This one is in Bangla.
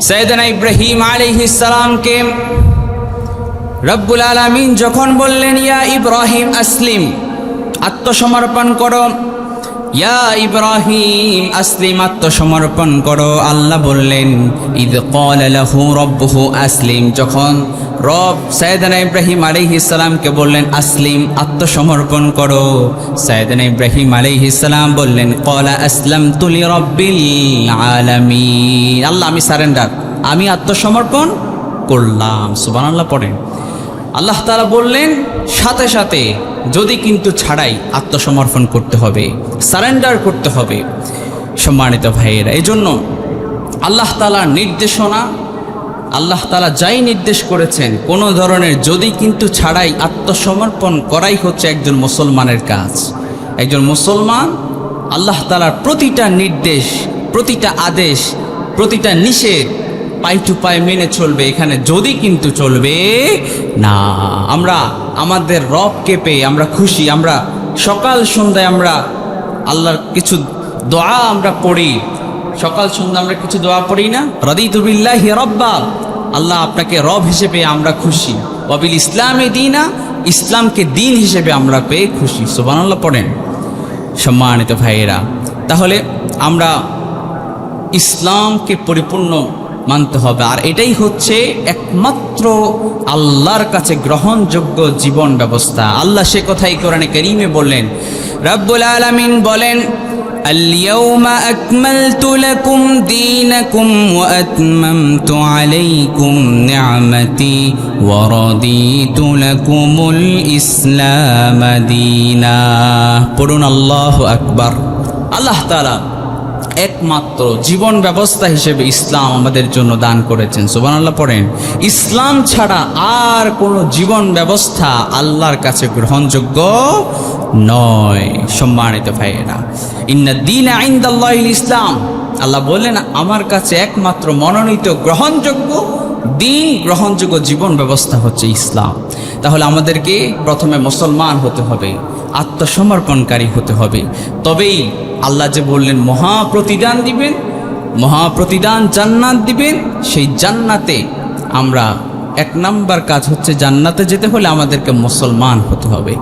সাইয়েদনা ইব্রাহিম আলাইহিস সালামকে রব্বুল আলামিন যখন বললেন, ইয়া ইব্রাহিম আসলিম, আত্মসমর্পণ করো, ইয়া ইব্রাহিম আসলিম, আত্মসমর্পণ করো। আল্লাহ বললেন, ইদ ক্বালা লাহু রাব্বুহু আসলিম, যখন রব সাইয়েদনা ইব্রাহিম আলাইহিস সালামকে বললেন আসলিম, আত্মসমর্পণ করো, সাইয়েদনা ইব্রাহিম আলাইহিস সালাম বললেন, ক্বালা আসলামতু লিরাব্বিল আলামিন, আল্লাহ আমি সারেন্ডার, আমি আত্মসমর্পণ করলাম। সুবহানাল্লাহ পড়েন। আল্লাহ তাআলা বললেন সাথে সাথে যদি কিন্তু ছাড়াই আত্মসমর্পণ করতে হবে, সারেন্ডার করতে হবে। সম্মানিত ভাইয়েরা, এই জন্য আল্লাহ তাআলার নির্দেশনা, আল্লাহ তাআলা যাই নির্দেশ করেছেন, কোনো ধরনের যদি কিন্তু ছাড়াই আত্মসমর্পণ করাই হচ্ছে একজন মুসলমানের কাজ। একজন মুসলমান আল্লাহ তাআলার প্রতিটা নির্দেশ, প্রতিটা আদেশ, প্রতিটা নিষেধ পাই টু পাই মেনে চলবে। এখানে যদি কিন্তু চলবে না। আমরা আমাদের রবকে পেয়ে আমরা খুশি। আমরা সকাল সন্ধ্যায় আমরা আল্লাহর কিছু দোয়া আমরা পড়ি, সকাল সন্ধ্যা আমরা কিছু দোয়া পড়ি না? রাদিতু বিল্লাহি রাব্বা, আল্লাহ আপনাকে রব হিসেবে আমরা খুশি। ওয়া বিল ইসলামি দীনা, ইসলামকে দিন হিসেবে আমরা পেয়ে খুশি। সুবহানাল্লাহ পড়েন। সম্মানিত ভাইয়েরা, তাহলে আমরা ইসলামকে পরিপূর্ণ মানতে হবে, আর এটাই হচ্ছে একমাত্র আল্লাহর কাছে গ্রহণযোগ্য জীবন ব্যবস্থা। আল্লাহ সে কথাই কোরআনে কারীমে বললেন, রব্বুল আলামিন বলেন, আল-ইয়াওমা আকমালতু লাকুম দীনাকুম ওয়া আতমামতু আলাইকুম নি'মাতি ওয়া রাদিতু লাকুমুল ইসলাম দীনা। পড়ুন আল্লাহু আকবার। আল্লাহ তাআলা একমাত্র জীবন ব্যবস্থা হিসেবে ইসলাম আমাদের জন্য দান করেছেন। সুবহানাল্লাহ পড়েন। ইসলাম ছাড়া আর কোনো জীবন ব্যবস্থা আল্লাহর কাছে গ্রহণযোগ্য নয়। সম্মানিত ভাইয়েরা, ইন্নাদ দীনা ইনদাল্লাহিল ইসলাম, আল্লাহ বললেন আমার কাছে একমাত্র মনোনীত গ্রহণযোগ্য দিন, গ্রহণযোগ্য জীবন ব্যবস্থা হচ্ছে ইসলাম। তাহলে আমাদেরকে প্রথমে মুসলমান হতে হবে, আত্মসমর্পণকারী হতে হবে, তবেই আল্লাহ যে বললেন মহাপ্রতিদান দিবেন, মহাপ্রতিদান জান্নাত দিবেন, সেই জান্নাতে আমরা এক নাম্বার কাজ হচ্ছে জান্নাতে যেতে হলে আমাদেরকে মুসলমান হতে হবে।